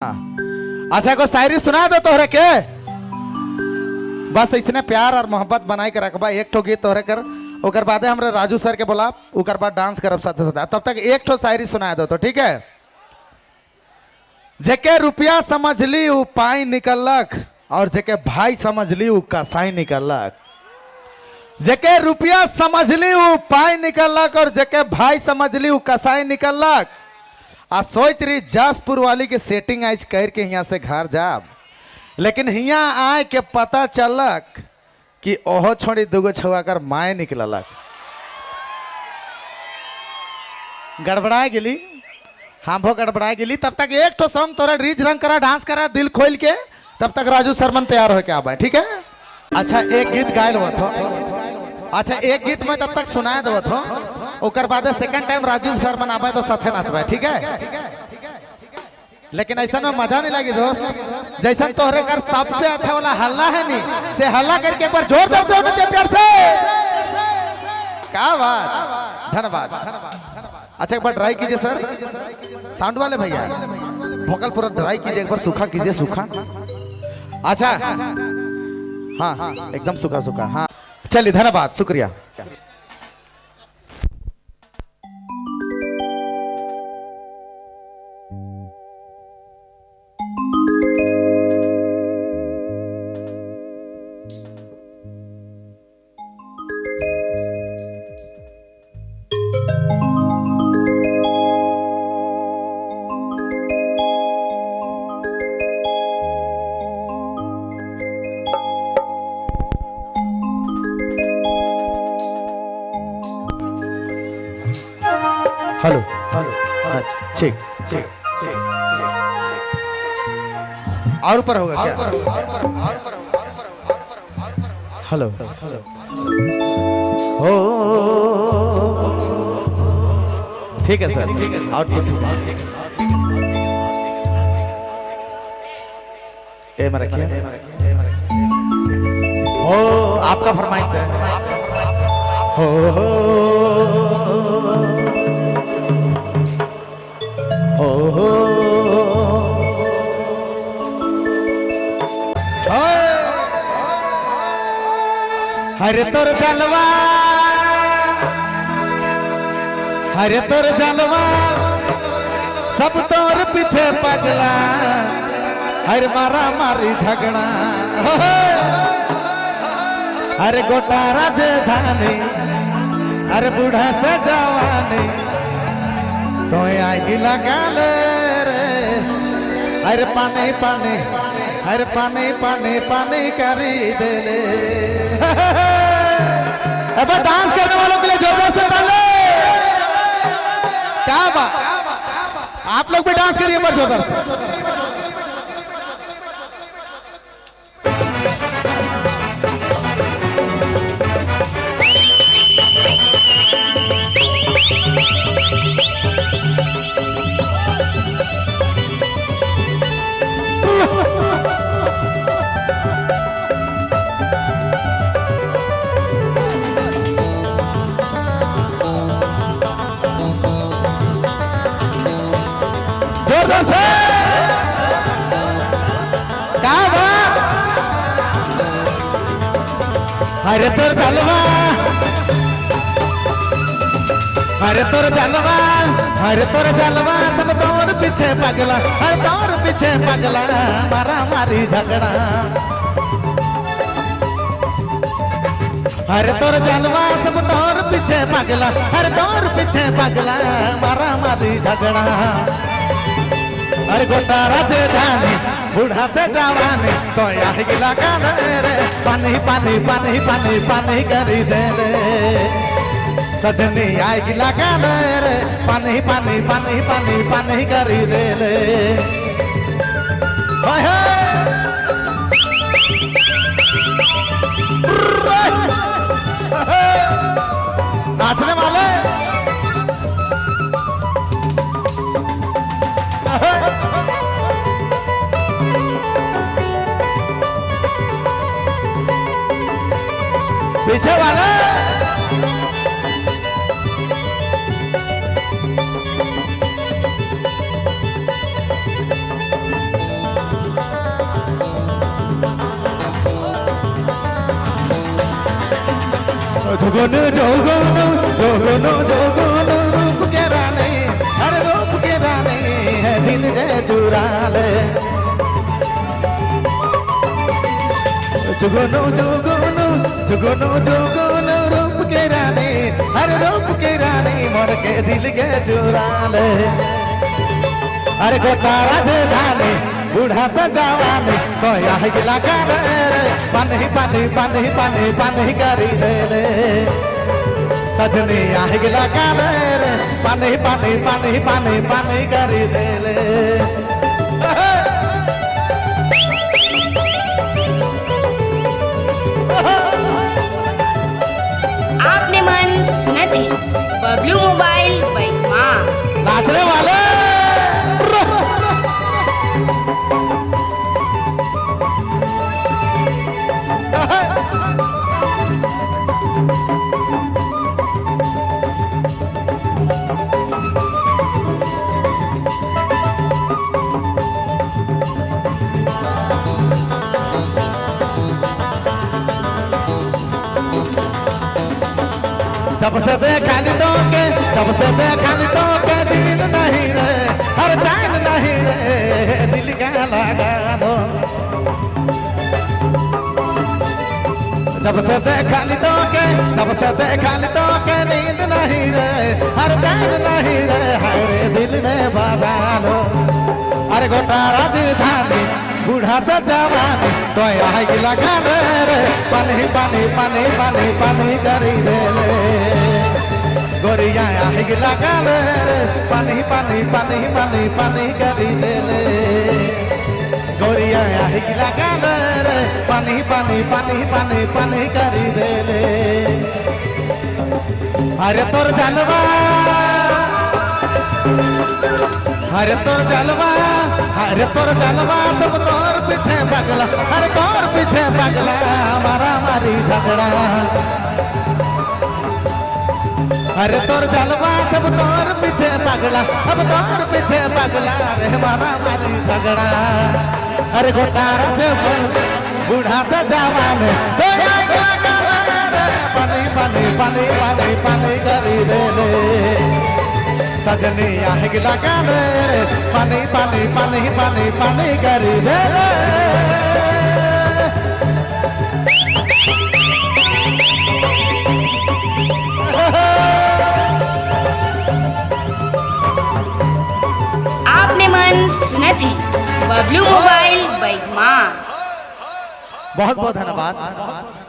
अच्छा को शायरी सुना दो तोहरे के बस इसने प्यार और मोहब्बत बनाए के रखबा। एक ठो गीत तोहरे कर ओकर बादे हमरे राजू सर के बोला ओकर बाद डांस करब साथ साथ। तब तक एक ठो शायरी सुना दो तो ठीक है। जेके रुपया समझ ली उ पाई निकलक और जेके भाई समझ ली उ कसाई निकलक। जेके रुपया समझ ली उ पाई निकलक और जेके भाई समझ ली उ कसाई निकलक। आ सोच रही जासपुर वाली के सेटिंग आज कर के यहाँ से घर जाब, लेकिन यहाँ आए के पता चलक कि ओहो छोड़ी दुगो छुआ कर माए निकलक। गड़बड़ा गेली, हम भो गड़बड़ा गेली। तब तक एक ठो सॉन्ग तोरा रीज रंग करा, डांस करा दिल खोल के। तब तक राजू शर्मन तैयार हो के आबा, ठीक है। अच्छा एक गीत गायल हुआ था। अच्छा एक गीत में तब तक सुनाए दो थो, ओकर बाद सेकंड टाइम राजू शर्मन आबा तो साथे नाचबा, ठीक है। लेकिन ऐसा में मजा नहीं लगी दोस्त, जैसा तोहरे कर सबसे अच्छा वाला हल्ला है नी से हल्ला करके एक बार जोर दे दो नीचे प्यार से। क्या बात, धन्यवाद। अच्छा एक बार ट्राई कीजिए सर, साउंड वाले भैया वोकल पूरा ट्राई कीजिए, एक बार सूखा कीजिए, सूखा। अच्छा हाँ एकदम सूखा सूखा। हाँ चलिए धन्यवाद, शुक्रिया। हेलो अच्छा ठीक ठीक और ऊपर होगा क्या? हेलो हो ठीक है सर, आउटपुट ए में रखिए। हो आपका फरमाइश है। हो हरे तोर जलवा, हरे तोर जलवा सब तोर पीछे पगला। हरे मारा मारी झगड़ा, हरे गोटा राजधानी, हरे बूढ़ा से जवानी तो आएगी लगा ले रे। हरे पानी पानी, हरे पानी पानी पानी करी दे ले। अब डांस करने वालों के लिए जोरदार से ताली। क्या बात, आप लोग भी डांस करिए पर जोरदार से। हरे तोर जलवा, हरे तोर जलवा, हरे तोर जलवा सब तोर पीछे पगला। हर तोर पीछे पगला, मारा मारी झगड़ा। हरे तोर जलवा सब तोर पीछे पगला, हर तोर पीछे पगला, मारा मारी झगड़ा। अरे गोटा राजधानी, बूढ़ा से जवानी तो यहाँ गिला गाना रे। पानी पानी पानी पानी पानी करी दे रे सजनी, आई गिला गाना रे। पानी पानी पानी पानी पानी करी दे रे। नाचने वाले पीछे वाला जोगोनो जोगोनो जोगोनो जोगोनो रूप के रानी, अरे रूप के रानी है दिल जे चुरा ले। जोगोनो जोगोनो जोगोनो जोगोनो रूप के रानी, अरे रूप के रानी मोर के दिल के चुरा ले। अरे गोतारा जे धानी बूढ़ा सा जवानी तो यह गिला कर पानी पानी पानी पानी पानी करी दे ले। सजनी यह गिला कर पानी पानी पानी पानी पानी करी दे ले। आपने मन सुना थी बबलू मोबाइल बैठवा नाचने वाले सबसे देखा तो के सबसे देखा तो के दिल नहीं रे हर चैन नहीं रे दिल का लगा दो। सबसे देखा तो के नींद नहीं रे हर चैन नहीं रे हरे दिल में बजा लो। अरे गोटा राजधानी बूढ़ा सा जवानी तो यहाँ की लगा रे पानी पानी पानी पानी पानी करी दे ले। गोरिया यहाँ की लगा रे पानी पानी पानी पानी पानी करी दे ले। गोरिया यहाँ की लगा रे पानी पानी पानी पानी पानी करी दे ले। अरे तोर जानवा अरे तोर जलवा सब तोर पीछे पगला अरे तोर पीछे पगला हमारा मारी झगड़ा। अरे तोर जलवा सब तोर पीछे पगला अब तोर पीछे पगला अरे हमारा मारी झगड़ा। अरे गोटारा जब बूढ़ा सा जवान पानी पानी पानी पानी पानी करी दे ले। सजनी आह गिला रे पानी पानी पानी पानी पानी करी दे ले। आपने मन सुना थी बबलू मोबाइल बैठवा। बहुत बहुत धन्यवाद।